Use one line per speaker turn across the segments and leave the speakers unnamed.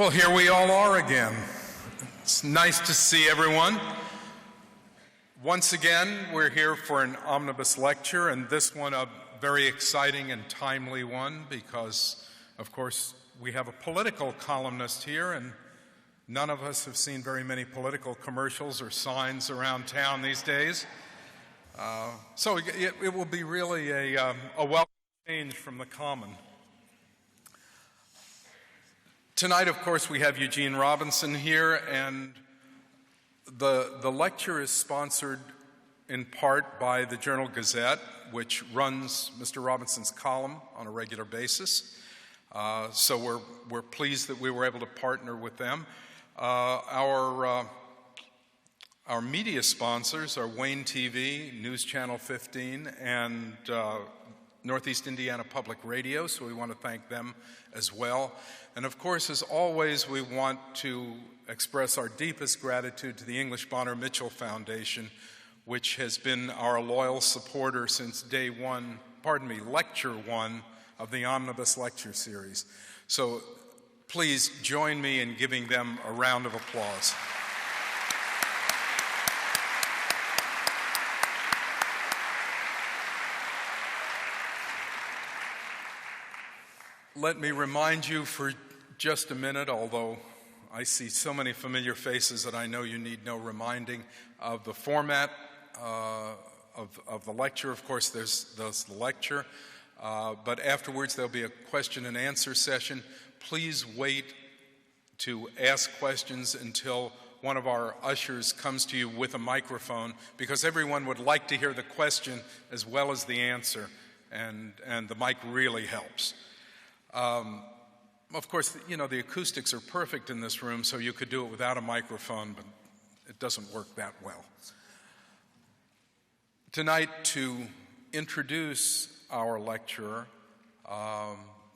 Well, here we all are again. It's nice to see everyone. Once again, we're here for an omnibus lecture, and this one a very exciting and timely one because, of course, we have a political columnist here, and none of us have seen very many political commercials or signs around town these days. So it will be really a welcome change from the common. Tonight, of course, we have Eugene Robinson here, and the lecture is sponsored in part by the Journal Gazette, which runs Mr. Robinson's column on a regular basis. So we're pleased that we were able to partner with them. Our media sponsors are Wayne TV, News Channel 15, and Northeast Indiana Public Radio, so we want to thank them as well. And of course, as always, we want to express our deepest gratitude to the English Bonner Mitchell Foundation, which has been our loyal supporter since lecture one of the Omnibus Lecture Series. So please join me in giving them a round of applause. Let me remind you for just a minute, although I see so many familiar faces that I know you need no reminding, of the format of the lecture. Of course, there's the lecture, but afterwards there'll be a question and answer session. Please wait to ask questions until one of our ushers comes to you with a microphone, because everyone would like to hear the question as well as the answer, and the mic really helps. Of course, you know, the acoustics are perfect in this room, so you could do it without a microphone, but it doesn't work that well. Tonight, to introduce our lecturer,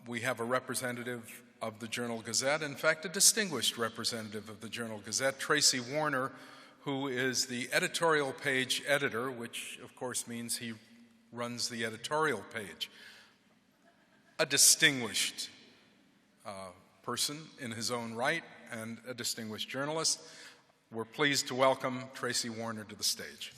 we have a representative of the Journal Gazette, in fact, a distinguished representative of the Journal Gazette, Tracy Warner, who is the editorial page editor, which, of course, means he runs the editorial page. A distinguished person in his own right and a distinguished journalist. We're pleased to welcome Tracy Warner to the stage.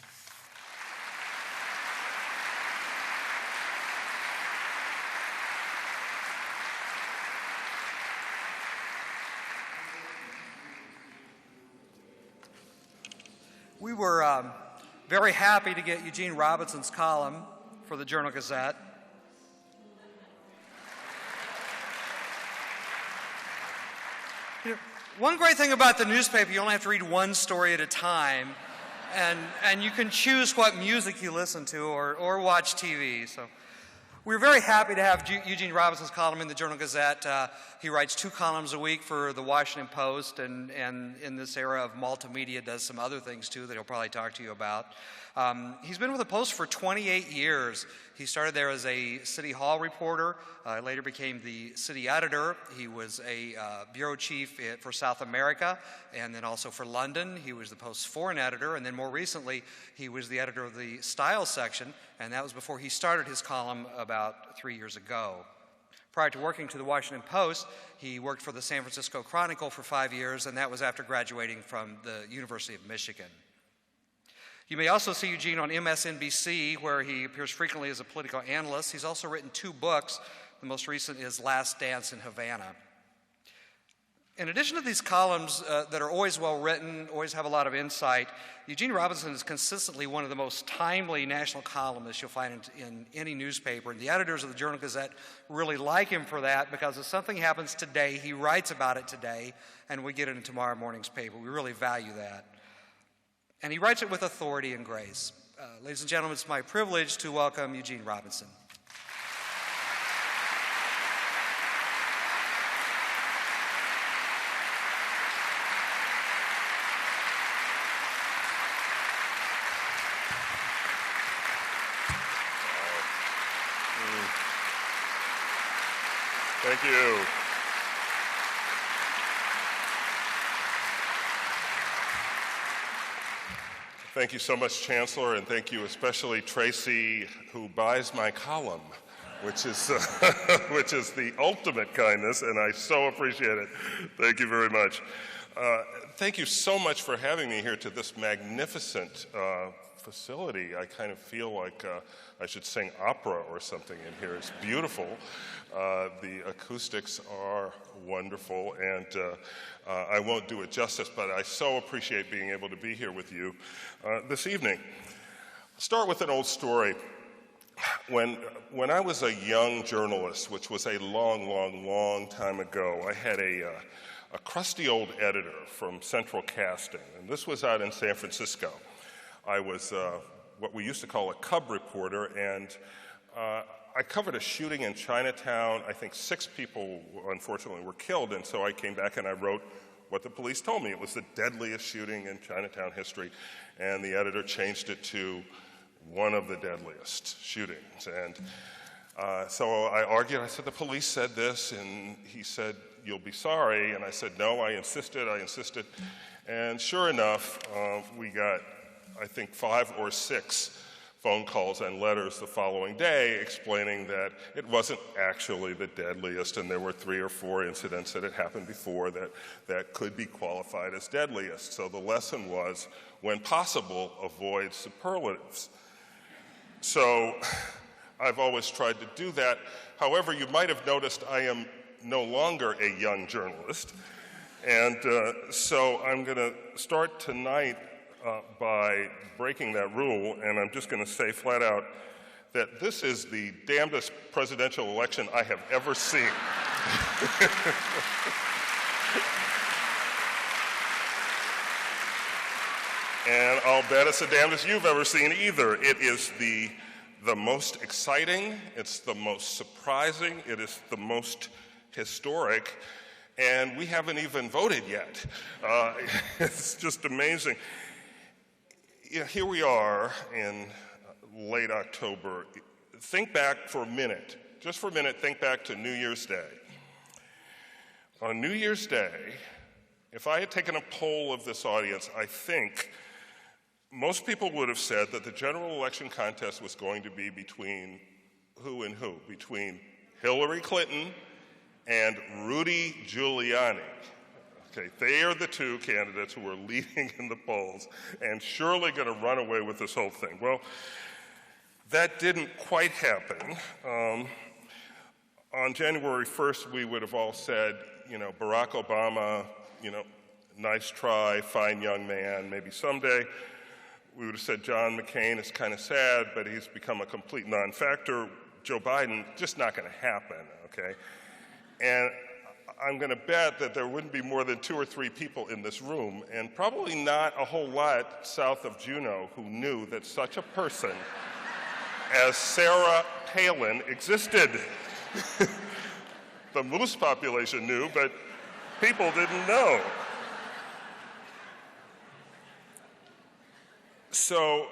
We were very happy to get Eugene Robinson's column for the Journal Gazette. One great thing about the newspaper, you only have to read one story at a time, and you can choose what music you listen to or watch TV. So we're very happy to have Eugene Robinson's column in the Journal Gazette. He writes 2 columns a week for the Washington Post, and in this era of multimedia does some other things too that he'll probably talk to you about. He's been with the Post for 28 years. He started there as a City Hall reporter, later became the city editor. He was a bureau chief for South America and then also for London. He was the Post's foreign editor, and then more recently he was the editor of the style section, and that was before he started his column about 3 years ago. Prior to working to the Washington Post, he worked for the San Francisco Chronicle for 5 years, and that was after graduating from the University of Michigan. You may also see Eugene on MSNBC, where he appears frequently as a political analyst. He's also written 2 books. The most recent is Last Dance in Havana. In addition to these columns that are always well written, always have a lot of insight, Eugene Robinson is consistently one of the most timely national columnists you'll find in any newspaper. And the editors of the Journal Gazette really like him for that, because if something happens today, he writes about it today, and we get it in tomorrow morning's paper. We really value that. And he writes it with authority and grace. Ladies and gentlemen, it's my privilege to welcome Eugene Robinson.
Thank you. Thank you so much, Chancellor, and thank you especially Tracy, who buys my column. which is, which is the ultimate kindness, and I so appreciate it. Thank you very much. Thank you so much for having me here to this magnificent facility. I kind of feel like I should sing opera or something in here. It's beautiful. The acoustics are wonderful, and I won't do it justice, but I so appreciate being able to be here with you this evening. I'll start with an old story. When I was a young journalist, which was a long time ago, I had a crusty old editor from Central Casting, and this was out in San Francisco. I was what we used to call a cub reporter, and I covered a shooting in Chinatown. I think 6 people, unfortunately, were killed, and so I came back and I wrote what the police told me. It was the deadliest shooting in Chinatown history, and the editor changed it to one of the deadliest shootings. And so I argued. I said, the police said this, and he said, you'll be sorry. And I said, no, I insisted. And sure enough, we got, I think, 5 or 6 phone calls and letters the following day explaining that it wasn't actually the deadliest, and there were 3 or 4 incidents that had happened before that could be qualified as deadliest. So the lesson was, when possible, avoid superlatives. So I've always tried to do that. However, you might have noticed I am no longer a young journalist, and so I'm going to start tonight by breaking that rule, and I'm just going to say flat out that this is the damnedest presidential election I have ever seen. And I'll bet it's the damnedest you've ever seen either. It is the most exciting, it's the most surprising, it is the most historic, and we haven't even voted yet. It's just amazing. You know, here we are in late October. Think back for a minute, just for a minute, think back to New Year's Day. On New Year's Day, if I had taken a poll of this audience, I think most people would have said that the general election contest was going to be between who and who? Between Hillary Clinton and Rudy Giuliani. Okay, they are the 2 candidates who are leading in the polls and surely going to run away with this whole thing. Well, that didn't quite happen. On January 1st, we would have all said, you know, Barack Obama, you know, nice try, fine young man, maybe someday. We would have said John McCain is kind of sad, but he's become a complete non-factor. Joe Biden, just not going to happen, okay? And I'm going to bet that there wouldn't be more than 2 or 3 people in this room, and probably not a whole lot south of Juneau, who knew that such a person as Sarah Palin existed. The moose population knew, but people didn't know. So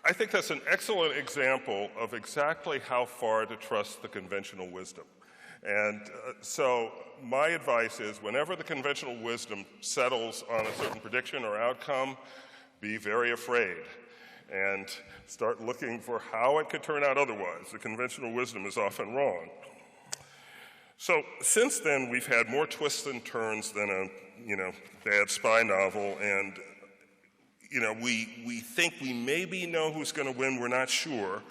I think that's an excellent example of exactly how far to trust the conventional wisdom. And so my advice is, whenever the conventional wisdom settles on a certain prediction or outcome, be very afraid and start looking for how it could turn out otherwise. The conventional wisdom is often wrong. So since then, we've had more twists and turns than a bad spy novel, and we think we maybe know who's going to win. We're not sure.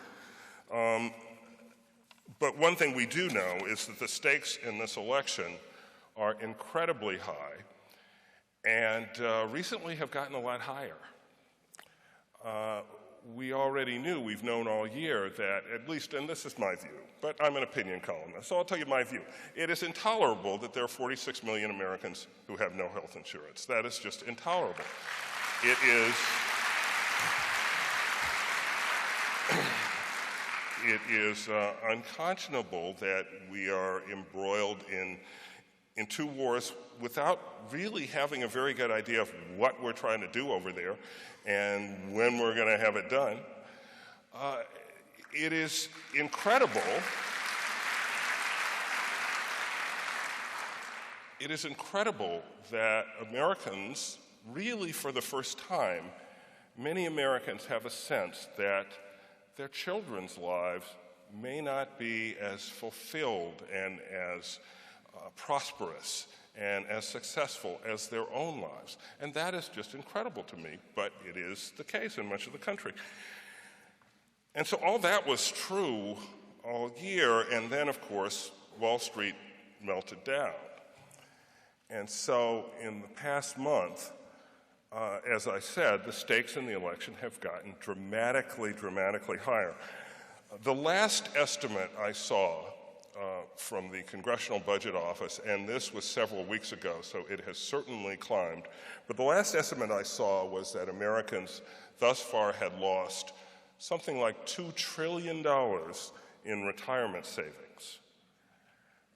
But one thing we do know is that the stakes in this election are incredibly high, and recently have gotten a lot higher. We already knew, we've known all year that, at least, and this is my view, but I'm an opinion columnist, so I'll tell you my view. It is intolerable that there are 46 million Americans who have no health insurance. That is just intolerable. It is unconscionable that we are embroiled in 2 wars without really having a very good idea of what we're trying to do over there and when we're going to have it done. It is incredible. It is incredible that Americans, really for the first time, many Americans have a sense that their children's lives may not be as fulfilled and as prosperous and as successful as their own lives. And that is just incredible to me, but it is the case in much of the country. And so all that was true all year, and then, of course, Wall Street melted down. And so in the past month, as I said, the stakes in the election have gotten dramatically, dramatically higher. The last estimate I saw from the Congressional Budget Office, and this was several weeks ago, so it has certainly climbed, but the last estimate I saw was that Americans thus far had lost something like $2 trillion in retirement savings.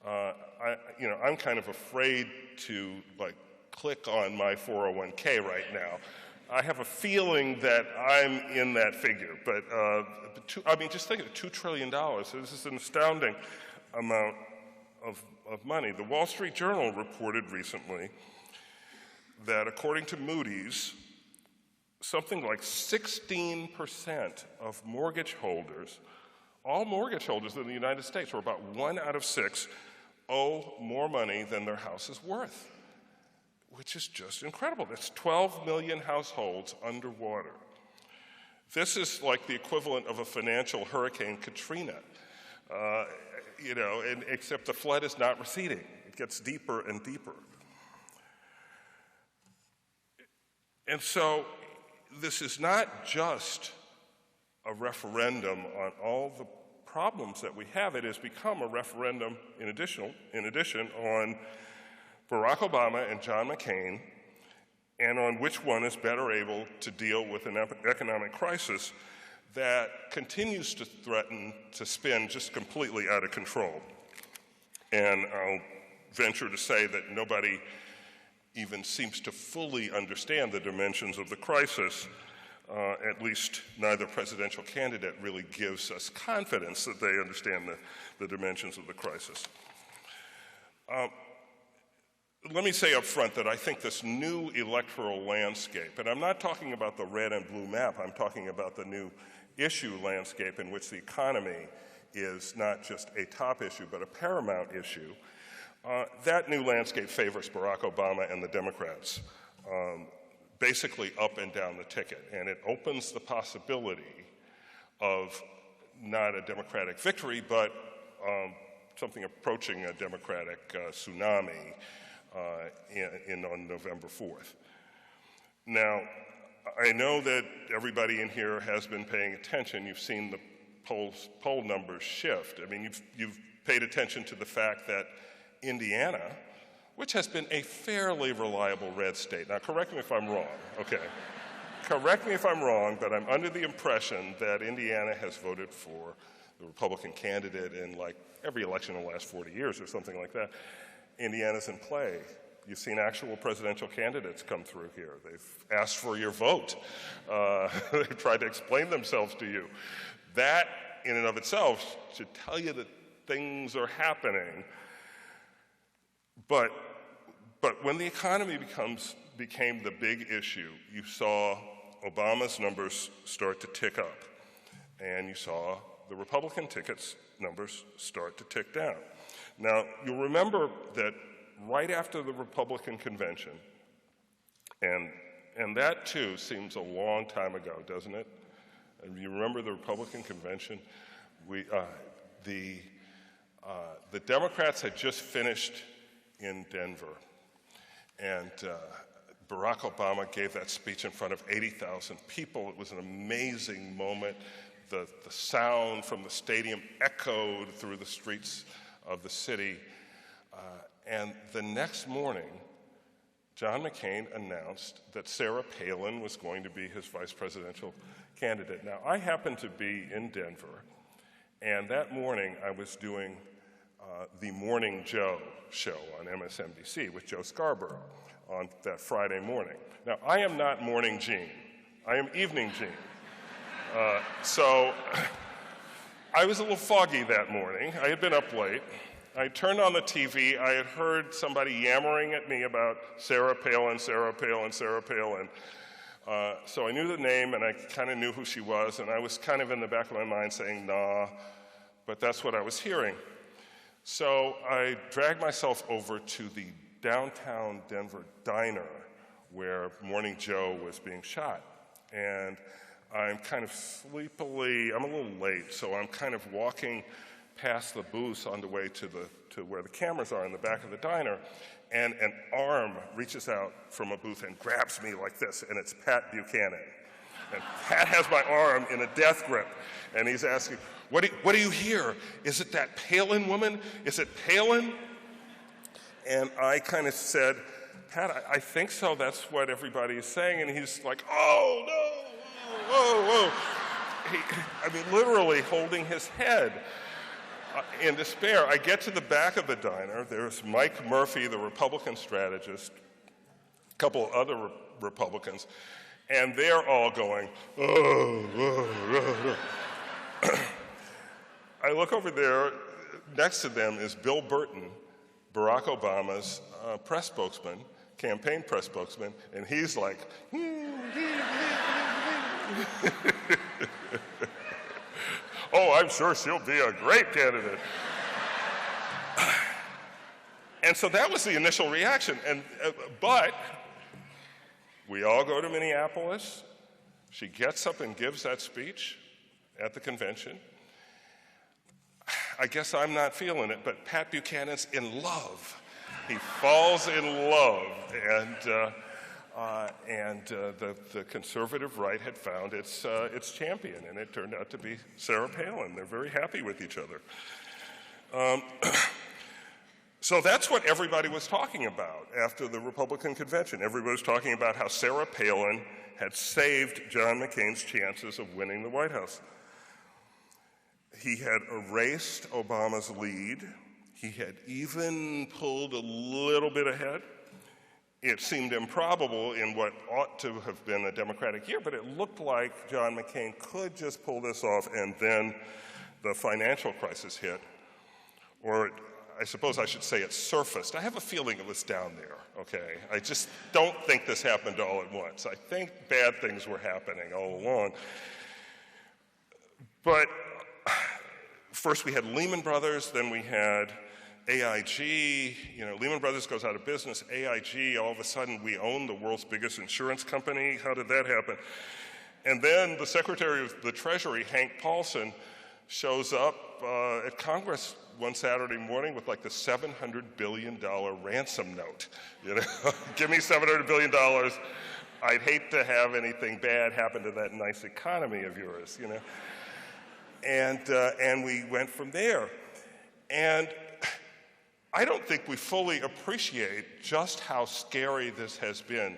I'm kind of afraid to click on my 401k right now. I have a feeling that I'm in that figure, but just think of it, $2 trillion. So this is an astounding amount of money. The Wall Street Journal reported recently that according to Moody's, something like 16% of mortgage holders, all mortgage holders in the United States, or about 1 out of 6, owe more money than their house is worth, which is just incredible. That's 12 million households underwater. This is like the equivalent of a financial Hurricane Katrina, except the flood is not receding. It gets deeper and deeper. And so this is not just a referendum on all the problems that we have. It has become a referendum, in addition, on Barack Obama and John McCain, and on which one is better able to deal with an economic crisis that continues to threaten to spin just completely out of control. And I'll venture to say that nobody even seems to fully understand the dimensions of the crisis. At least neither presidential candidate really gives us confidence that they understand the dimensions of the crisis. Let me say up front that I think this new electoral landscape, and I'm not talking about the red and blue map, I'm talking about the new issue landscape in which the economy is not just a top issue, but a paramount issue. That new landscape favors Barack Obama and the Democrats, basically up and down the ticket, and it opens the possibility of not a Democratic victory, but something approaching a Democratic tsunami on November 4th. Now, I know that everybody in here has been paying attention. You've seen the poll numbers shift. I mean, you've paid attention to the fact that Indiana, which has been a fairly reliable red state. Now, correct me if I'm wrong, okay? Correct me if I'm wrong, but I'm under the impression that Indiana has voted for the Republican candidate in like every election in the last 40 years or something like that. Indiana's in play. You've seen actual presidential candidates come through here. They've asked for your vote. They've tried to explain themselves to you. That, in and of itself, should tell you that things are happening. But when the economy became the big issue, you saw Obama's numbers start to tick up, and you saw the Republican tickets numbers start to tick down. Now, you'll remember that right after the Republican convention, and that too seems a long time ago, doesn't it? And you remember the Republican convention? The Democrats had just finished in Denver, and Barack Obama gave that speech in front of 80,000 people. It was an amazing moment. The sound from the stadium echoed through the streets of the city. And the next morning, John McCain announced that Sarah Palin was going to be his vice presidential candidate. Now, I happened to be in Denver, and that morning I was doing the Morning Joe show on MSNBC with Joe Scarborough on that Friday morning. Now, I am not Morning Gene. I am Evening Gene. So I was a little foggy that morning. I had been up late. I turned on the TV. I had heard somebody yammering at me about Sarah Palin, Sarah Palin, Sarah Palin. So I knew the name, and I kind of knew who she was, and I was kind of in the back of my mind saying, nah, but that's what I was hearing. So I dragged myself over to the downtown Denver diner where Morning Joe was being shot. And I'm kind of sleepily, I'm a little late, so I'm kind of walking past the booth on the way to where the cameras are in the back of the diner, and an arm reaches out from a booth and grabs me like this, and it's Pat Buchanan. And Pat has my arm in a death grip, and he's asking, what do you hear? Is it that Palin woman? Is it Palin? And I kind of said, Pat, I think so. That's what everybody is saying. And he's like, oh, no, whoa. I mean, literally holding his head in despair. I get to the back of the diner. There's Mike Murphy, the Republican strategist, a couple of other Republicans, and they're all going, oh. I look over there. Next to them is Bill Burton, Barack Obama's press spokesman, campaign press spokesman, and he's like, oh, I'm sure she'll be a great candidate. And so that was the initial reaction. But we all go to Minneapolis. She gets up and gives that speech at the convention. I guess I'm not feeling it, but Pat Buchanan's in love. He falls in love, and the conservative right had found its champion, and it turned out to be Sarah Palin. They're very happy with each other. So that's what everybody was talking about after the Republican convention. Everybody was talking about how Sarah Palin had saved John McCain's chances of winning the White House. He had erased Obama's lead. He had even pulled a little bit ahead. It seemed improbable in what ought to have been a Democratic year, but it looked like John McCain could just pull this off, and then the financial crisis hit. Or I suppose I should say it surfaced. I have a feeling it was down there, okay? I just don't think this happened all at once. I think bad things were happening all along. But first we had Lehman Brothers, then we had AIG. You know, Lehman Brothers goes out of business. AIG, all of a sudden we own the world's biggest insurance company. How did that happen? And then the Secretary of the Treasury, Hank Paulson, shows up at Congress one Saturday morning with like the $700 billion ransom note. You know, give me $700 billion. I'd hate to have anything bad happen to that nice economy of yours, you know. And we went from there. And I don't think we fully appreciate just how scary this has been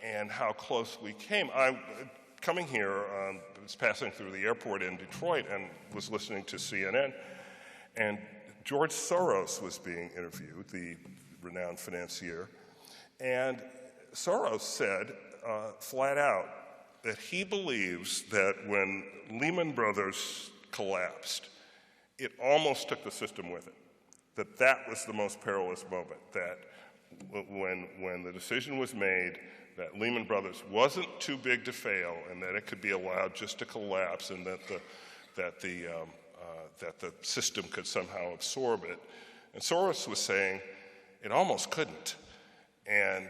and how close we came. Coming here, I was passing through the airport in Detroit and was listening to CNN, and George Soros was being interviewed, the renowned financier, and Soros said flat out that he believes that when Lehman Brothers collapsed, it almost took the system with it, that was the most perilous moment, that when the decision was made that Lehman Brothers wasn't too big to fail and that it could be allowed just to collapse and that the system could somehow absorb it. And Soros was saying it almost couldn't. And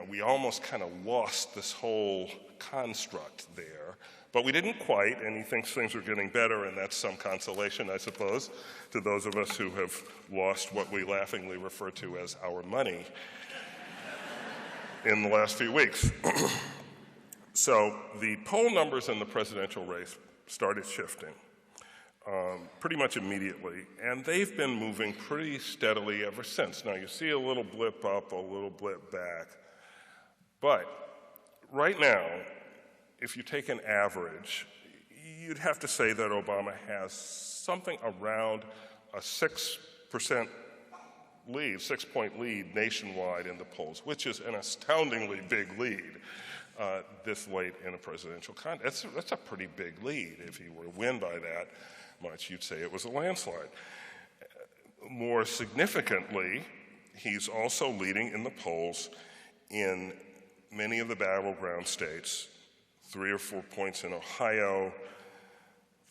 we almost kind of lost this whole construct there. But we didn't quite, and he thinks things are getting better, and that's some consolation, I suppose, to those of us who have lost what we laughingly refer to as our money in the last few weeks. So the poll numbers in the presidential race started shifting pretty much immediately, and they've been moving pretty steadily ever since. Now, you see a little blip up, a little blip back, but right now, if you take an average, you'd have to say that Obama has something around a 6% lead, 6-point lead nationwide in the polls, which is an astoundingly big lead this late in a presidential contest. That's a pretty big lead. If he were to win by that much, you'd say it was a landslide. More significantly, he's also leading in the polls in many of the battleground states, 3 or 4 points in Ohio,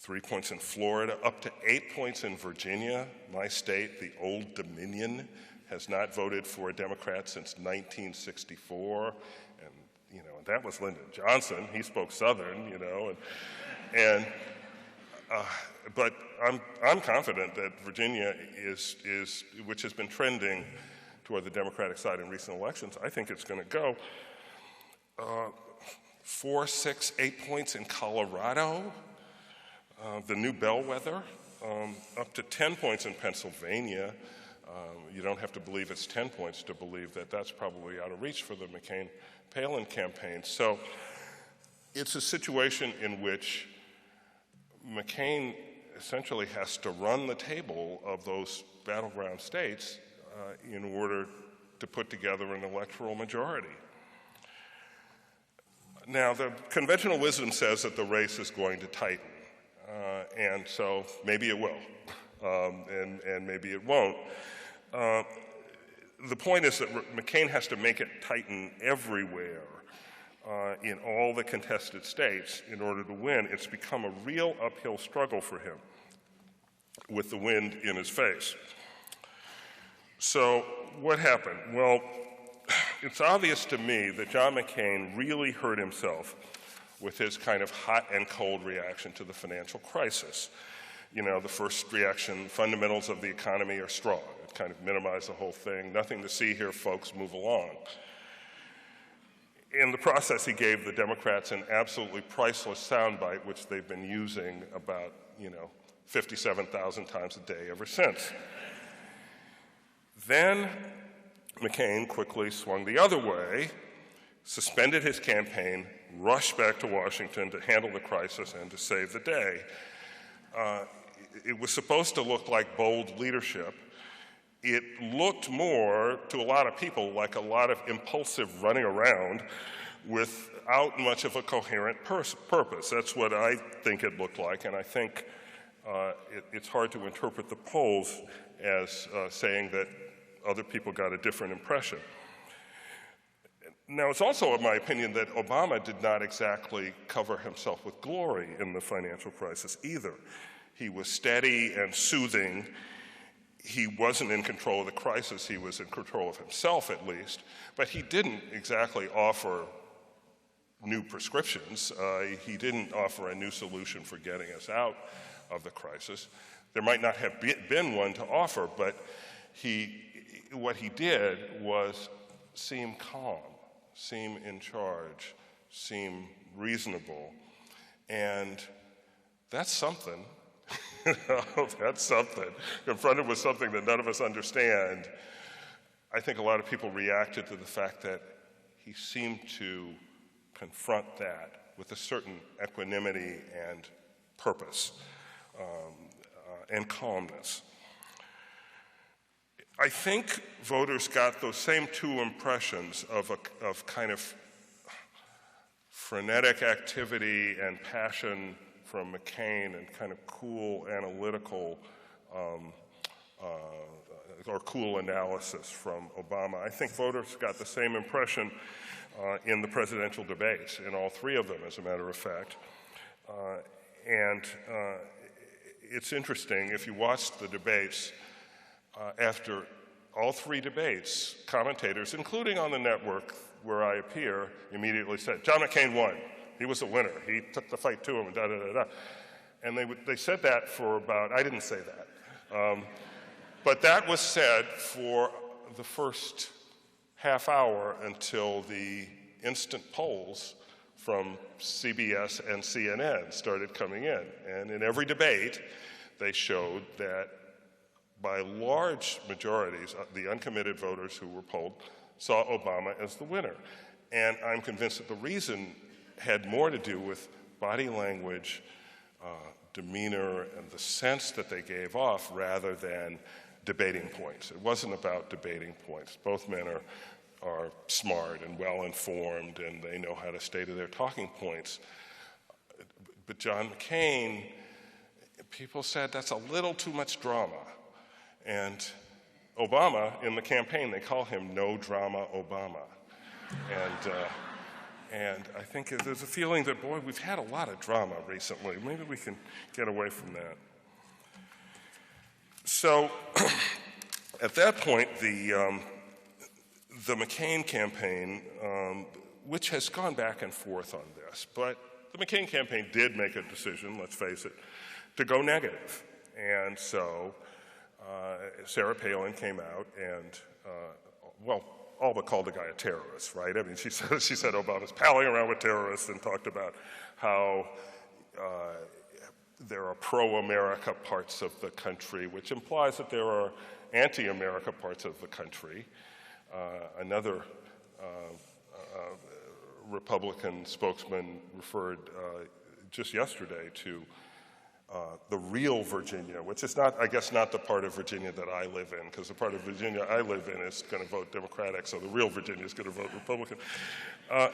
3 points in Florida, up to 8 points in Virginia. My state, the Old Dominion, has not voted for a Democrat since 1964. And, that was Lyndon Johnson. He spoke Southern, but I'm confident that Virginia is which has been trending toward the Democratic side in recent elections. I think it's going to go 4, 6, 8 points in Colorado, the new bellwether, up to 10 points in Pennsylvania. You don't have to believe it's 10 points to believe that that's probably out of reach for the McCain-Palin campaign. So it's a situation in which McCain essentially has to run the table of those battleground states in order to put together an electoral majority. Now, the conventional wisdom says that the race is going to tighten, and so maybe it will, and maybe it won't. The point is that McCain has to make it tighten everywhere in all the contested states in order to win. It's become a real uphill struggle for him with the wind in his face. So what happened? Well, it's obvious to me that John McCain really hurt himself with his kind of hot and cold reaction to the financial crisis. The first reaction, fundamentals of the economy are strong. It kind of minimized the whole thing. Nothing to see here, folks, move along. In the process, he gave the Democrats an absolutely priceless soundbite, which they've been using about, 57,000 times a day ever since. Then McCain quickly swung the other way, suspended his campaign, rushed back to Washington to handle the crisis and to save the day. It was supposed to look like bold leadership. It looked more, to a lot of people, like a lot of impulsive running around without much of a coherent purpose. That's what I think it looked like, and I think it's hard to interpret the polls as saying that other people got a different impression. Now, it's also in my opinion that Obama did not exactly cover himself with glory in the financial crisis either. He was steady and soothing. He wasn't in control of the crisis. He was in control of himself, at least. But he didn't exactly offer new prescriptions. He didn't offer a new solution for getting us out of the crisis. There might not have been one to offer, but what he did was seem calm, seem in charge, seem reasonable. And that's something. That's something. Confronted with something that none of us understand, I think a lot of people reacted to the fact that he seemed to confront that with a certain equanimity and purpose and calmness. I think voters got those same two impressions of kind of frenetic activity and passion from McCain and kind of cool analytical or cool analysis from Obama. I think voters got the same impression in the presidential debates, in all three of them, as a matter of fact. And it's interesting, if you watch the debates, after all three debates, commentators, including on the network where I appear, immediately said, John McCain won. He was the winner. He took the fight to him, and da-da-da-da. And they said that for about, I didn't say that. But that was said for the first half hour until the instant polls from CBS and CNN started coming in. And in every debate, they showed that by large majorities, the uncommitted voters who were polled saw Obama as the winner. And I'm convinced that the reason had more to do with body language, demeanor, and the sense that they gave off rather than debating points. It wasn't about debating points. Both men are smart and well-informed, and they know how to stay to their talking points. But John McCain, people said that's a little too much drama. And Obama, in the campaign, they call him No Drama Obama. And I think there's a feeling that, boy, we've had a lot of drama recently. Maybe we can get away from that. So at that point, the McCain campaign, which has gone back and forth on this, but the McCain campaign did make a decision, let's face it, to go negative. And so Sarah Palin came out and, all but called the guy a terrorist, right? I mean, she said Obama's palling around with terrorists and talked about how there are pro-America parts of the country, which implies that there are anti-America parts of the country. Another Republican spokesman referred just yesterday to the real Virginia, which is not, I guess, not the part of Virginia that I live in, because the part of Virginia I live in is going to vote Democratic, so the real Virginia is going to vote Republican. And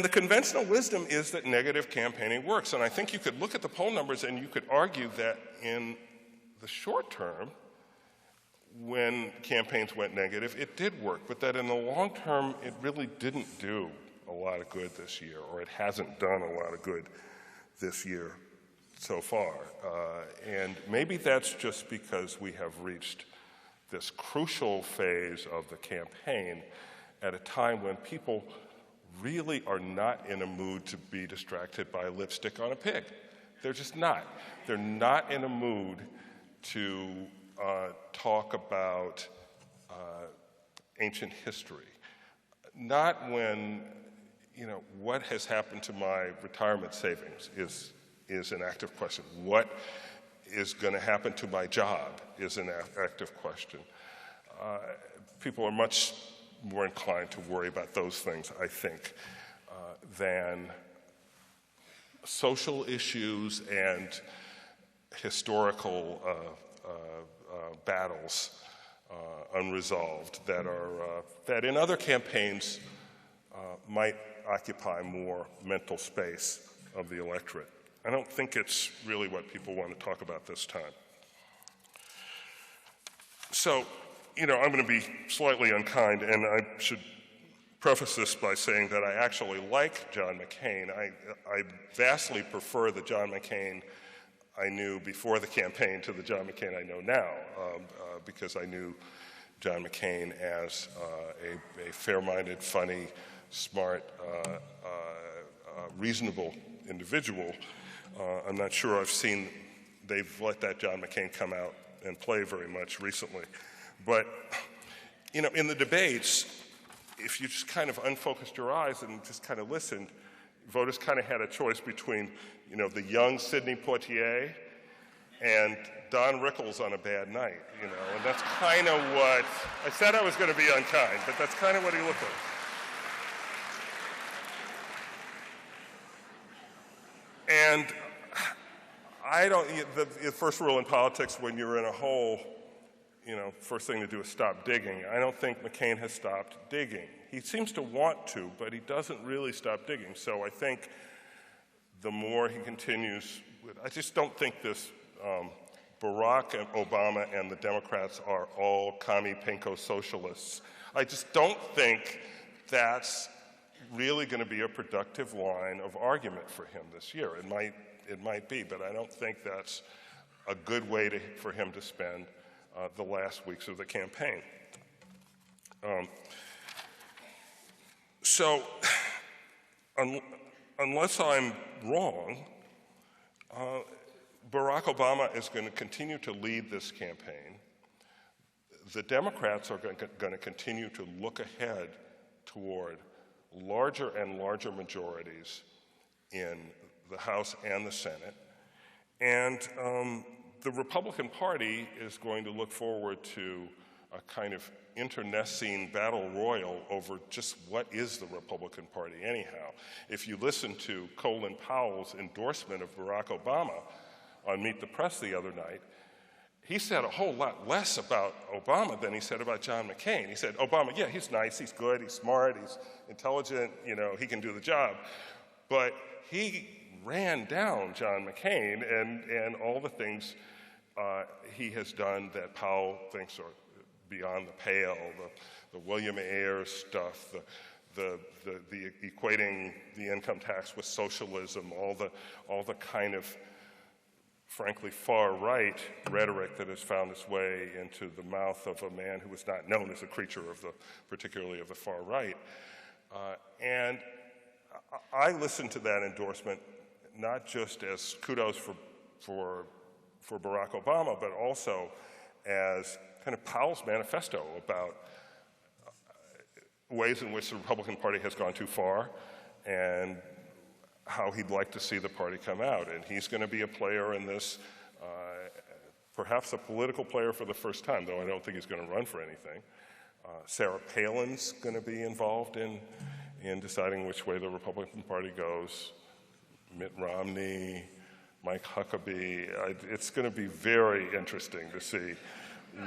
the conventional wisdom is that negative campaigning works, and I think you could look at the poll numbers and you could argue that in the short term, when campaigns went negative, it did work, but that in the long term, it really didn't do a lot of good this year, or it hasn't done a lot of good this year so far. And maybe that's just because we have reached this crucial phase of the campaign at a time when people really are not in a mood to be distracted by lipstick on a pig. They're just not. They're not in a mood to talk about ancient history. Not when, what has happened to my retirement savings is an active question. What is going to happen to my job is an active question. People are much more inclined to worry about those things, I think, than social issues and historical battles unresolved that in other campaigns might occupy more mental space of the electorate. I don't think it's really what people want to talk about this time. So, I'm going to be slightly unkind, and I should preface this by saying that I actually like John McCain. I vastly prefer the John McCain I knew before the campaign to the John McCain I know now, because I knew John McCain as a fair-minded, funny, smart, reasonable individual. I'm not sure they've let that John McCain come out and play very much recently. But, in the debates, if you just kind of unfocused your eyes and just kind of listened, voters kind of had a choice between, the young Sidney Poitier and Don Rickles on a bad night, and that's kind of what, I said I was going to be unkind, but that's kind of what he looked like. And the first rule in politics when you're in a hole, first thing to do is stop digging. I don't think McCain has stopped digging. He seems to want to, but he doesn't really stop digging. So I think the more he continues, I just don't think this Barack and Obama and the Democrats are all commie pinko socialists. I just don't think that's really going to be a productive line of argument for him this year. It might be, but I don't think that's a good way for him to spend the last weeks of the campaign. So, unless I'm wrong, Barack Obama is going to continue to lead this campaign. The Democrats are going to continue to look ahead toward larger and larger majorities in the House and the Senate. And the Republican Party is going to look forward to a kind of internecine battle royal over just what is the Republican Party anyhow. If you listen to Colin Powell's endorsement of Barack Obama on Meet the Press the other night, he said a whole lot less about Obama than he said about John McCain. He said, Obama, yeah, he's nice, he's good, he's smart, he's intelligent, he can do the job. But he ran down John McCain and all the things he has done that Powell thinks are beyond the pale, the William Ayers stuff, the equating the income tax with socialism, all the kind of frankly far-right rhetoric that has found its way into the mouth of a man who was not known as a creature of particularly of the far right. And I listened to that endorsement not just as kudos for Barack Obama, but also as kind of Powell's manifesto about ways in which the Republican Party has gone too far and how he'd like to see the party come out. And he's going to be a player in this, perhaps a political player for the first time, though I don't think he's going to run for anything. Sarah Palin's going to be involved in deciding which way the Republican Party goes. Mitt Romney, Mike Huckabee. It's going to be very interesting to see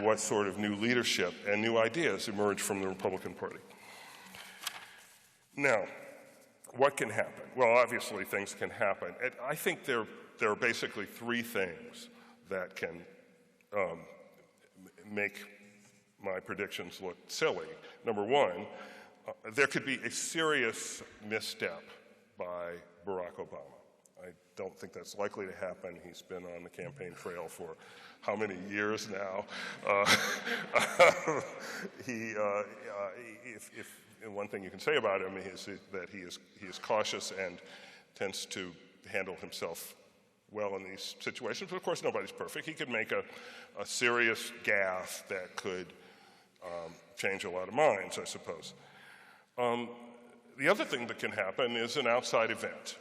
what sort of new leadership and new ideas emerge from the Republican Party. Now, what can happen? Well, obviously things can happen. And I think there are basically three things that can make my predictions look silly. Number one, there could be a serious misstep by Barack Obama. I don't think that's likely to happen. He's been on the campaign trail for how many years now? One thing you can say about him is that he is cautious and tends to handle himself well in these situations. But of course, nobody's perfect. He could make a serious gaffe that could change a lot of minds, I suppose. The other thing that can happen is an outside event.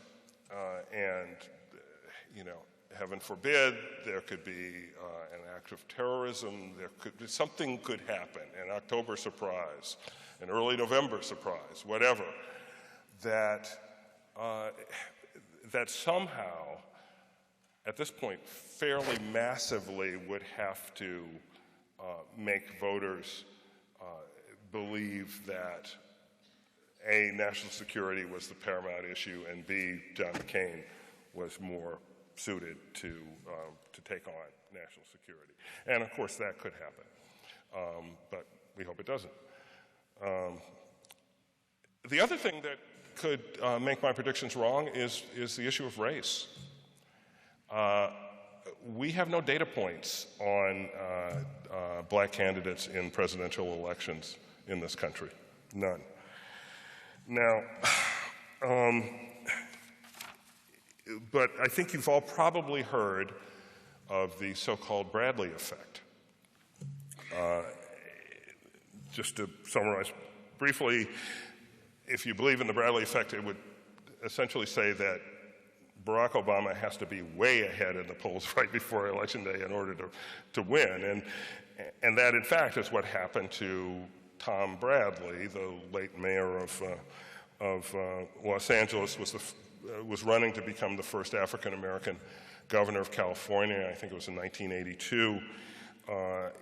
And, heaven forbid, there could be an act of terrorism. Something could happen, an October surprise, an early November surprise, whatever, that somehow, at this point, fairly massively would have to make voters believe that A, national security was the paramount issue, and B, John McCain was more suited to take on national security. And of course, that could happen, but we hope it doesn't. The other thing that could make my predictions wrong is the issue of race. We have no data points on black candidates in presidential elections in this country, none. Now, but I think you've all probably heard of the so-called Bradley effect. Just to summarize briefly, if you believe in the Bradley effect, it would essentially say that Barack Obama has to be way ahead in the polls right before Election Day in order to win. And that, in fact, is what happened to Tom Bradley, the late mayor of Los Angeles, was running to become the first African-American governor of California. I think it was in 1982.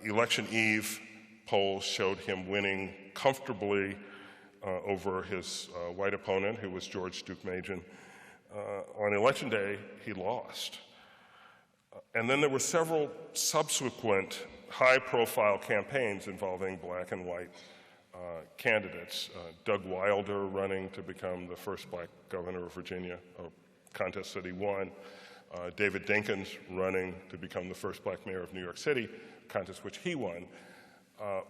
Election eve polls showed him winning comfortably over his white opponent, who was George Deukmejian. On Election Day, he lost. And then there were several subsequent high-profile campaigns involving black and white candidates. Doug Wilder running to become the first black governor of Virginia, a contest that he won. David Dinkins running to become the first black mayor of New York City, a contest which he won.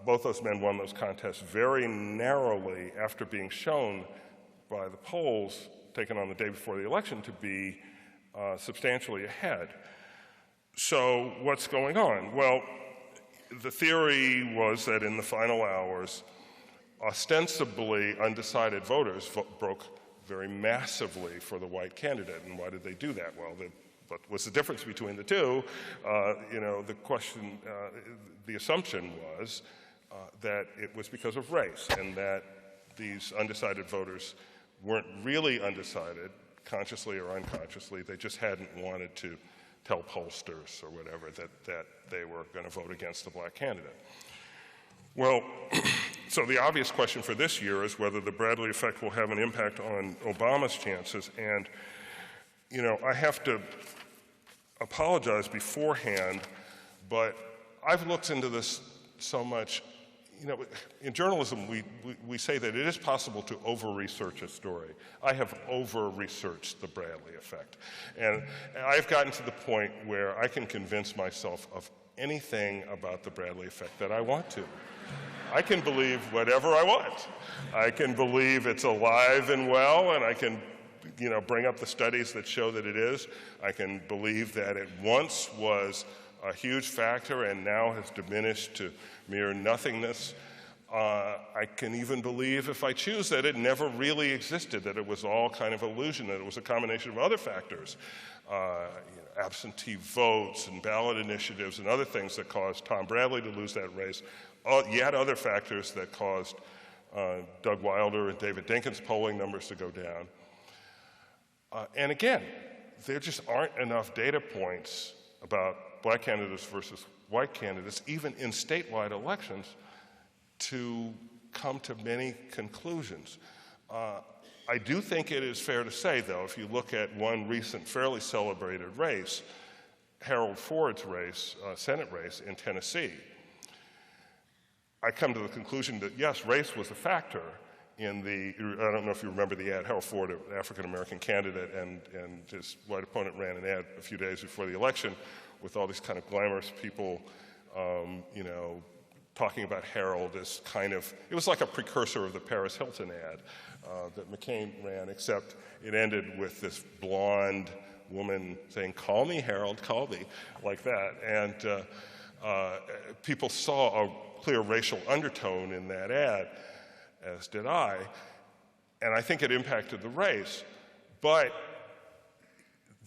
Both those men won those contests very narrowly after being shown by the polls taken on the day before the election to be substantially ahead. So what's going on? Well, the theory was that in the final hours, ostensibly undecided voters broke very massively for the white candidate. And why did they do that? Well, what was the difference between the two? The question, the assumption was that it was because of race, and that these undecided voters weren't really undecided, consciously or unconsciously. They just hadn't wanted to tell pollsters or whatever that they were going to vote against the black candidate. Well, so the obvious question for this year is whether the Bradley effect will have an impact on Obama's chances. And, I have to apologize beforehand, but I've looked into this so much, you know, in journalism, we say that it is possible to over-research a story. I have over-researched the Bradley effect. And I've gotten to the point where I can convince myself of anything about the Bradley effect that I want to. I can believe whatever I want. I can believe it's alive and well, and I can, you know, bring up the studies that show that it is. I can believe that it once was a huge factor and now has diminished to mere nothingness. I can even believe, if I choose, that it never really existed, that it was all kind of illusion, that it was a combination of other factors, you know, absentee votes and ballot initiatives and other things that caused Tom Bradley to lose that race, yet other factors that caused Doug Wilder and David Dinkins' polling numbers to go down. And again, there just aren't enough data points about black candidates versus white candidates, even in statewide elections, to come to many conclusions. I do think it is fair to say, though, if you look at one recent fairly celebrated race, Harold Ford's race, Senate race in Tennessee, I come to the conclusion that, yes, race was a factor in the, I don't know if you remember the ad, Harold Ford, an African-American candidate, and his white opponent ran an ad a few days before the election with all these kind of glamorous people, you know, talking about Harold as kind of, it was like a precursor of the Paris Hilton ad that McCain ran, except it ended with this blonde woman saying, "Call me, Harold, call me," like that. And people saw a clear racial undertone in that ad, as did I, and I think it impacted the race. But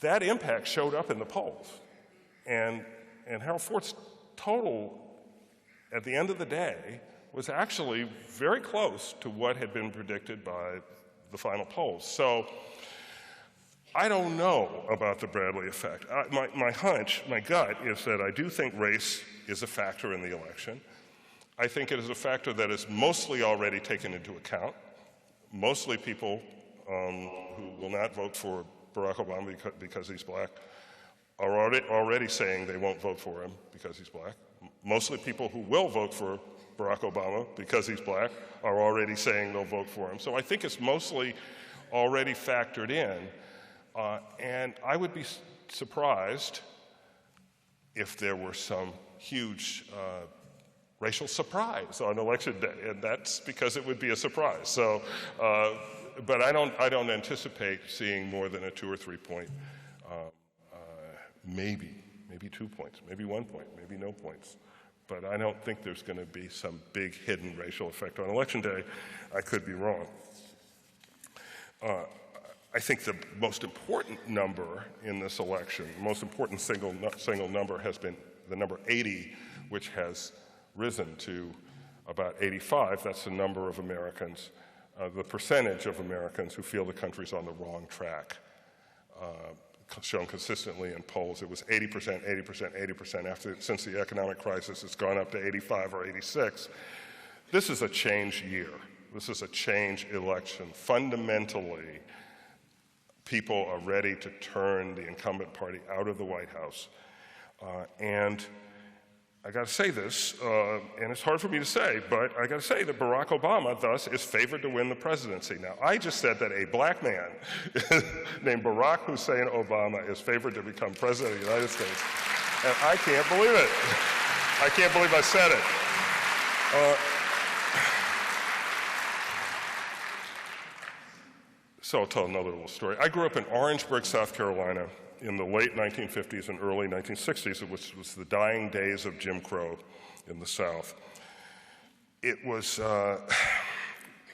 that impact showed up in the polls. And Harold Ford's total, at the end of the day, was actually very close to what had been predicted by the final polls. So I don't know about the Bradley effect. My hunch, my gut, is that I do think race is a factor in the election. I think it is a factor that is mostly already taken into account. Mostly people who will not vote for Barack Obama because he's black are already saying they won't vote for him because he's black. Mostly people who will vote for Barack Obama because he's black are already saying they'll vote for him. So I think it's mostly already factored in. And I would be surprised if there were some huge racial surprise on election day, and that's because it would be a surprise. So, but I don't anticipate seeing more than a 2 or 3 point, maybe 2 points, maybe 1 point, maybe no points. But I don't think there's going to be some big hidden racial effect on election day. I could be wrong. I think the most important number in this election, the most important single number has been the number 80, which has risen to about 85. That's the number of Americans, the percentage of Americans who feel the country's on the wrong track, shown consistently in polls. It was 80%, 80%, 80%. Since the economic crisis, it's gone up to 85 or 86. This is a change year. This is a change election. Fundamentally, people are ready to turn the incumbent party out of the White House. And I got to say this, and it's hard for me to say, but I got to say that Barack Obama, thus, is favored to win the presidency. Now, I just said that a black man named Barack Hussein Obama is favored to become president of the United States. And I can't believe it. I can't believe I said it. So I'll tell another little story. I grew up in Orangeburg, South Carolina, in the late 1950s and early 1960s, which was the dying days of Jim Crow in the South. It was,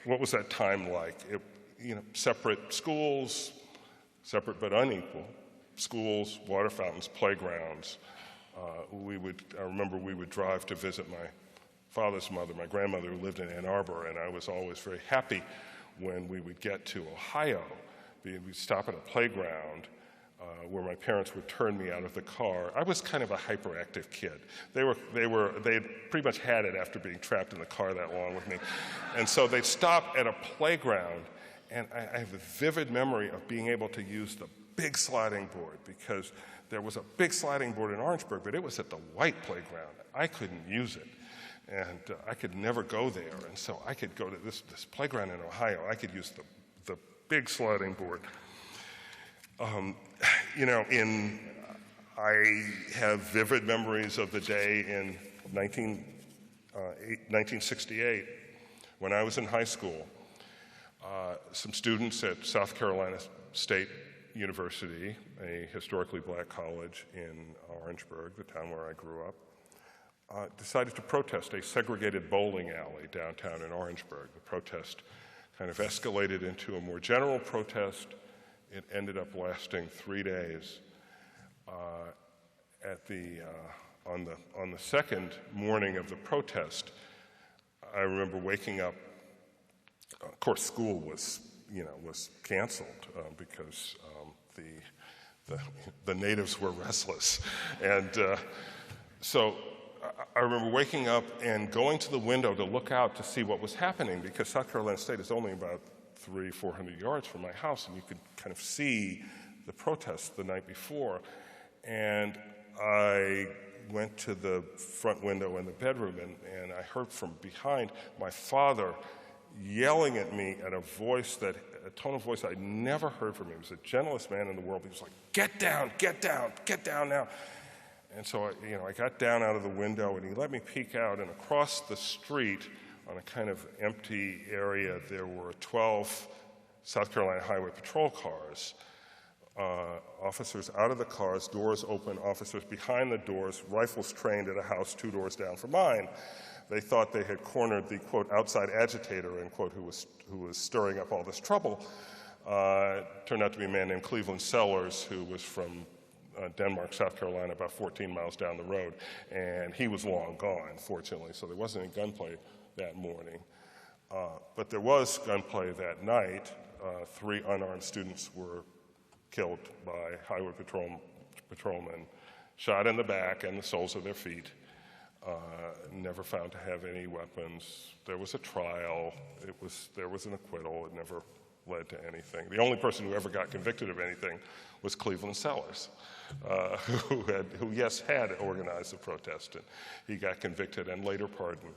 what was that time like? Separate schools, separate but unequal. Schools, water fountains, playgrounds. I remember we would drive to visit my father's mother, my grandmother, who lived in Ann Arbor, and I was always very happy when we would get to Ohio. We'd stop at a playground where my parents would turn me out of the car. I was kind of a hyperactive kid. They had pretty much had it after being trapped in the car that long with me. And so they'd stop at a playground, and I have a vivid memory of being able to use the big sliding board, because there was a big sliding board in Orangeburg, but it was at the white playground. I couldn't use it. And I could never go there, and so I could go to this playground in Ohio. I could use the big sliding board. I have vivid memories of the day in 1968 when I was in high school. Some students at South Carolina State University, a historically black college in Orangeburg, the town where I grew up, decided to protest a segregated bowling alley downtown in Orangeburg. The protest kind of escalated into a more general protest. It ended up lasting 3 days. On the second morning of the protest, I remember waking up. Of course, school was canceled because the natives were restless, and so I remember waking up and going to the window to look out to see what was happening, because South Carolina State is only about 300-400 yards from my house, and you could kind of see the protests the night before. And I went to the front window in the bedroom, and I heard from behind my father yelling at me at a tone of voice I'd never heard from him. He was the gentlest man in the world. He was like, "Get down, get down, get down now." And so I got down out of the window, and he let me peek out, and across the street on a kind of empty area, there were 12 South Carolina Highway Patrol cars. Officers out of the cars, doors open, officers behind the doors, rifles trained at a house 2 doors down from mine. They thought they had cornered the, quote, outside agitator, end quote, who was stirring up all this trouble. Turned out to be a man named Cleveland Sellers, who was from Denmark, South Carolina, about 14 miles down the road. And he was long gone, fortunately, so there wasn't any gunplay that morning. But there was gunplay that night. 3 unarmed students were killed by highway patrolmen, shot in the back and the soles of their feet, never found to have any weapons. There was a trial. There was an acquittal. It never led to anything. The only person who ever got convicted of anything was Cleveland Sellers, who had organized the protest, and he got convicted and later pardoned.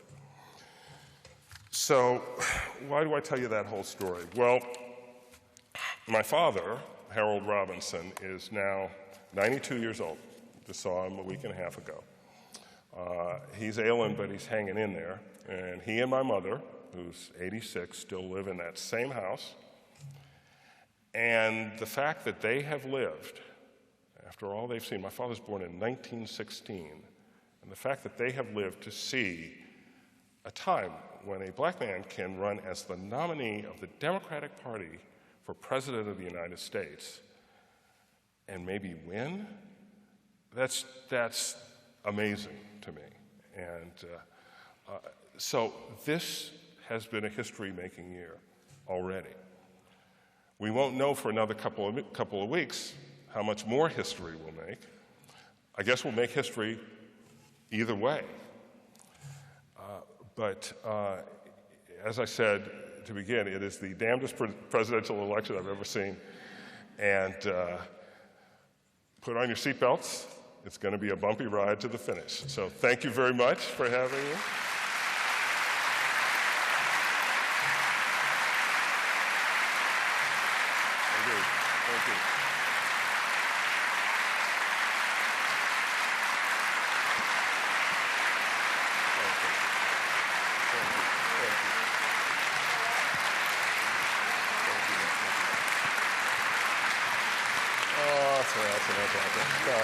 So why do I tell you that whole story? Well, my father, Harold Robinson, is now 92 years old. Just saw him a week and a half ago. He's ailing, but he's hanging in there. And he and my mother, who's 86, still live in that same house. And the fact that they have lived, after all they've seen, my father's born in 1916, and the fact that they have lived to see a time when a black man can run as the nominee of the Democratic Party for President of the United States and maybe win, that's amazing to me. And so this has been a history-making year already. We won't know for another couple of weeks how much more history we'll make. I guess we'll make history either way. But as I said to begin, it is the damnedest presidential election I've ever seen. And put on your seatbelts. It's going to be a bumpy ride to the finish. So thank you very much for having me.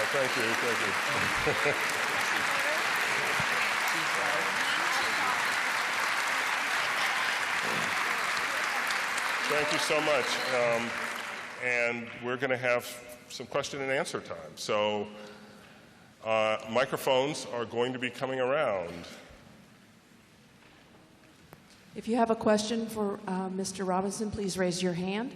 Thank you. Thank you. Thank you so much. And we're going to have some question and answer time. So microphones are going to be coming around.
If you have a question for Mr. Robinson, please raise your hand.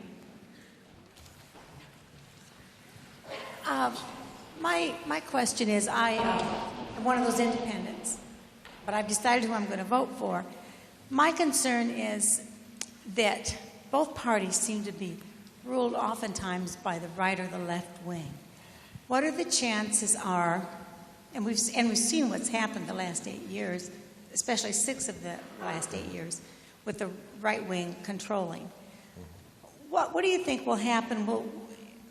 My question is, I am one of those independents, but I've decided who I'm going to vote for. My concern is that both parties seem to be ruled oftentimes by the right or the left wing. What are the chances and we've seen what's happened the last 8 years, especially 6 of the last 8 years, with the right wing controlling. What do you think will happen?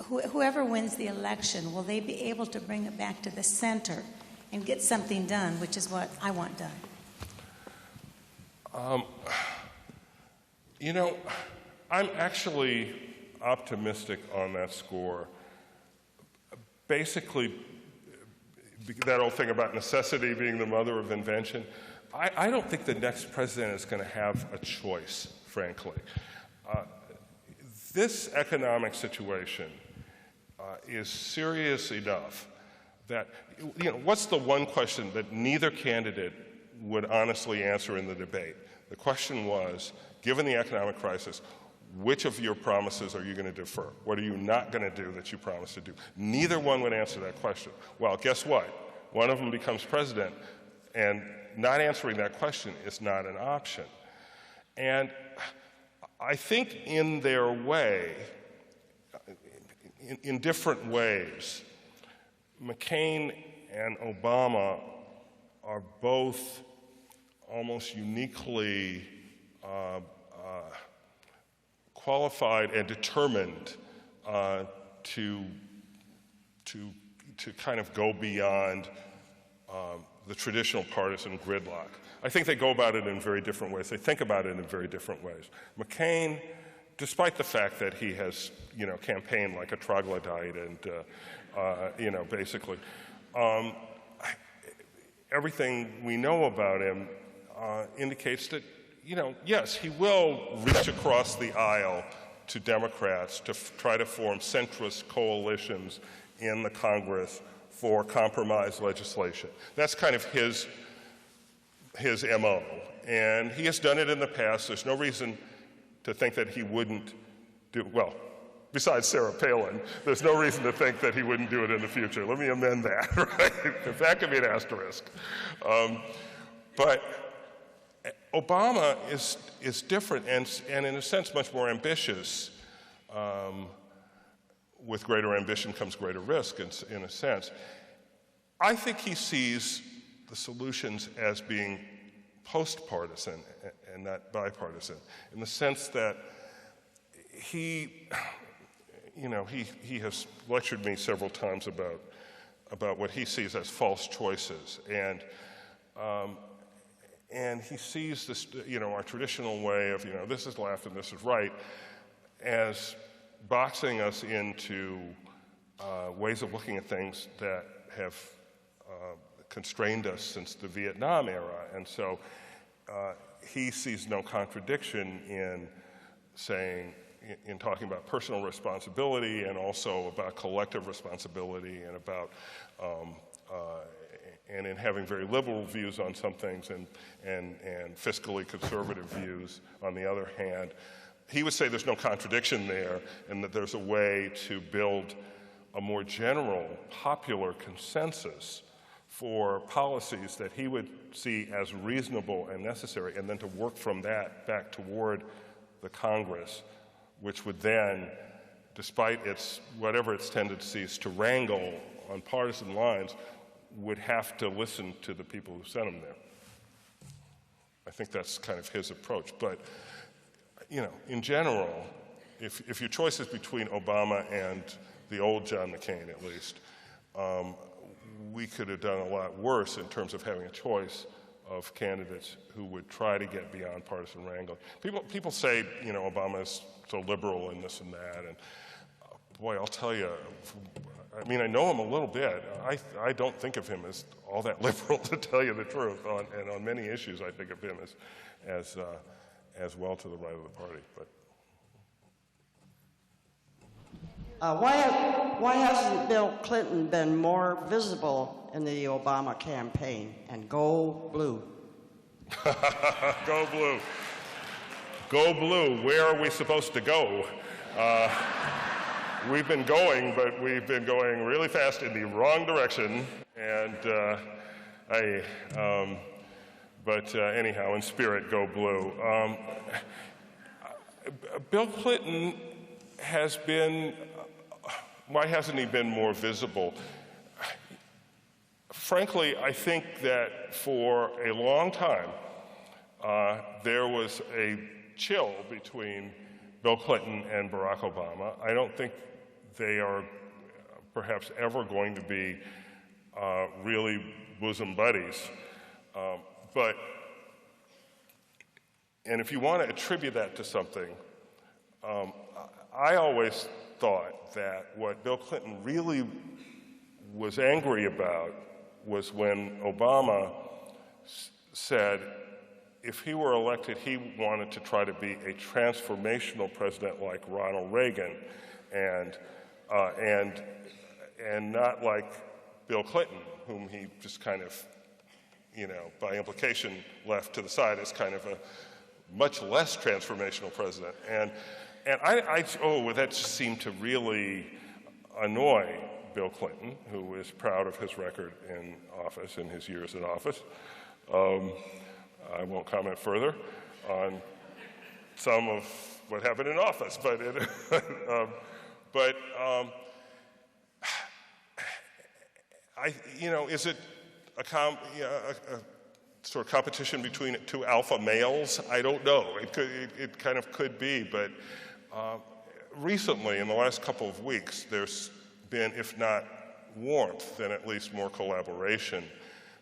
Whoever wins the election, will they be able to bring it back to the center and get something done, which is what I want done?
You know, I'm actually optimistic on that score. Basically, that old thing about necessity being the mother of invention, I don't think the next president is going to have a choice, frankly. This economic situation is serious enough that, you know, what's the one question that neither candidate would honestly answer in the debate? The question was, given the economic crisis, which of your promises are you going to defer? What are you not going to do that you promised to do? Neither one would answer that question. Well, guess what? One of them becomes president, and not answering that question is not an option. And I think in their way, in different ways, McCain and Obama are both almost uniquely qualified and determined to kind of go beyond the traditional partisan gridlock. I think they go about it in very different ways. They think about it in very different ways. McCain, despite the fact that he has, you know, campaigned like a troglodyte and, you know, basically, everything we know about him indicates that, you know, yes, he will reach across the aisle to Democrats to try to form centrist coalitions in the Congress for compromise legislation. That's kind of his MO. And he has done it in the past. There's no reason to think that he wouldn't do, well, besides Sarah Palin, there's no reason to think that he wouldn't do it in the future. Let me amend that, right? If that could be an asterisk. But Obama is different and in a sense much more ambitious. With greater ambition comes greater risk, in a sense. I think he sees the solutions as being post-partisan and not bipartisan, in the sense that he has lectured me several times about what he sees as false choices, and he sees this, you know, our traditional way of, you know, this is left and this is right, as boxing us into ways of looking at things that have constrained us since the Vietnam era. And so he sees no contradiction in saying, in talking about personal responsibility and also about collective responsibility and about and in having very liberal views on some things and fiscally conservative views on the other hand. He would say there's no contradiction there and that there's a way to build a more general popular consensus for policies that he would see as reasonable and necessary, and then to work from that back toward the Congress, which would then, despite whatever its tendencies to wrangle on partisan lines, would have to listen to the people who sent him there. I think that's kind of his approach. But you know, in general, if your choice is between Obama and the old John McCain, at least, we could have done a lot worse in terms of having a choice of candidates who would try to get beyond partisan wrangling. People say, you know, Obama is so liberal and this and that, and boy, I'll tell you, I mean, I know him a little bit. I don't think of him as all that liberal, to tell you the truth. And on many issues, I think of him as well to the right of the party. But
why hasn't Bill Clinton been more visible in the Obama campaign? And go blue.
Go blue. Go blue. Where are we supposed to go? We've been going, but we've been going really fast in the wrong direction. And anyhow, in spirit, go blue. Bill Clinton has been, why hasn't he been more visible? frankly, I think that for a long time, there was a chill between Bill Clinton and Barack Obama. I don't think they are perhaps ever going to be really bosom buddies. And if you want to attribute that to something, I always thought that what Bill Clinton really was angry about was when Obama said if he were elected, he wanted to try to be a transformational president like Ronald Reagan, and not like Bill Clinton, whom he just kind of, by implication, left to the side as kind of a much less transformational president. And that just seemed to really annoy Bill Clinton, who is proud of his record in office, in his years in office. I won't comment further on some of what happened in office, is it a sort of competition between two alpha males? I don't know. It kind of could be, but recently, in the last couple of weeks, there's been, if not warmth, then at least more collaboration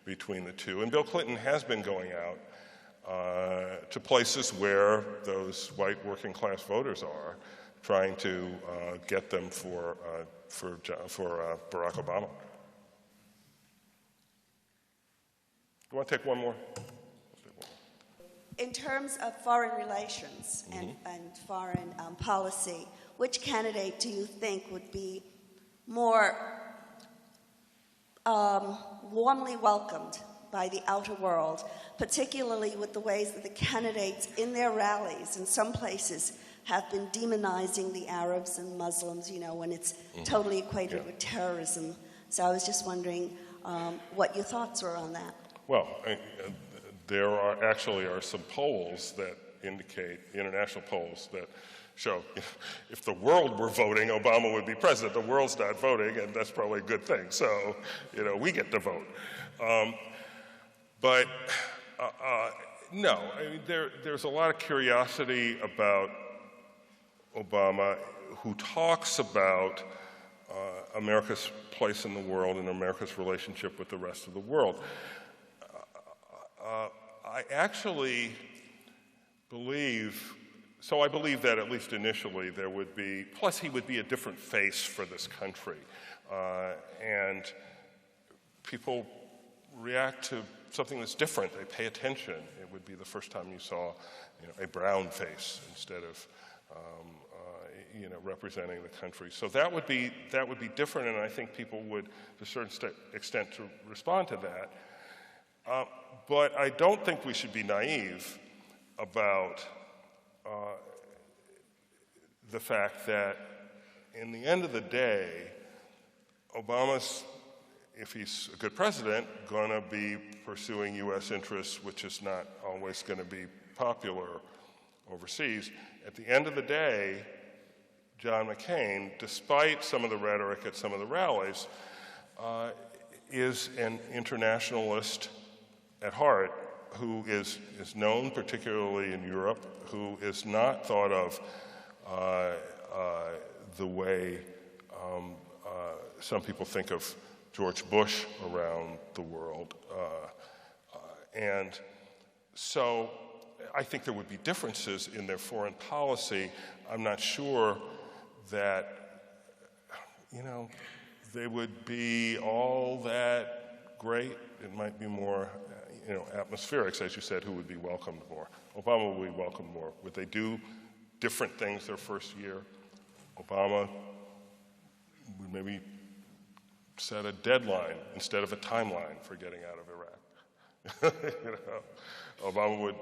between the two. And Bill Clinton has been going out to places where those white working class voters are, trying to get them for Barack Obama. Do you want to take one more?
In terms of foreign relations and foreign policy, which candidate do you think would be more warmly welcomed by the outer world, particularly with the ways that the candidates in their rallies in some places have been demonizing the Arabs and Muslims, when it's totally equated with terrorism. So I was just wondering what your thoughts were on that.
Well, there are some polls that indicate, international polls that show if the world were voting, Obama would be president. The world's not voting, and that's probably a good thing. So, we get to vote. No, there's a lot of curiosity about Obama, who talks about America's place in the world and America's relationship with the rest of the world. I actually believe that at least initially there would be, plus he would be a different face for this country. And people react to something that's different. They pay attention. It would be the first time you saw a brown face instead of representing the country. So that would be different, and I think people would, to a certain extent, to respond to that. But I don't think we should be naive about the fact that in the end of the day, Obama's, if he's a good president, going to be pursuing U.S. interests, which is not always going to be popular overseas. At the end of the day, John McCain, despite some of the rhetoric at some of the rallies, is an internationalist at heart, who is known, particularly in Europe, who is not thought of the way some people think of George Bush around the world. And so I think there would be differences in their foreign policy. I'm not sure that, they would be all that great. It might be more, atmospherics, as you said, who would be welcomed more. Obama would be welcomed more. Would they do different things their first year? Obama would maybe set a deadline instead of a timeline for getting out of Iraq. Obama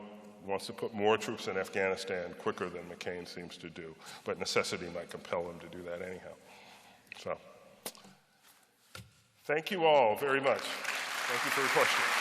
wants to put more troops in Afghanistan quicker than McCain seems to do, but necessity might compel him to do that anyhow. So, thank you all very much. Thank you for your questions.